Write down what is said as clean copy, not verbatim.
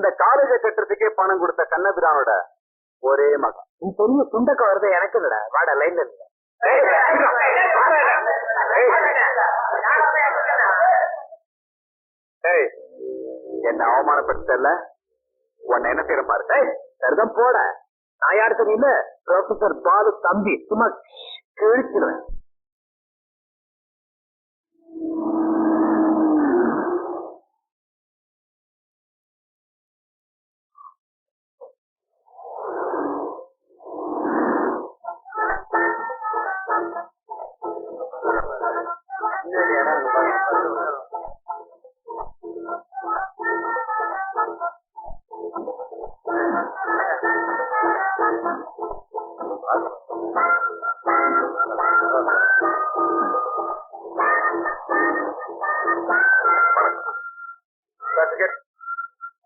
இந்த காலேஜ கட்டுறதுக்கே பணம் கொடுத்த கண்ணபிரானோட ஒரே மகன். நீ பெரிய சுண்டக்க வருது எனக்கு இல்லடா. வாடா லைன்ல இல்ல. என்ன அவமானப்படுத்தல, உன்னை என்ன செய்யற பாரு. சரிதான் போட. நான் யாரு தெரியல, ப்ரொஃபசர் பாலு தம்பி. சும்மா கிழிச்சிருவேன்.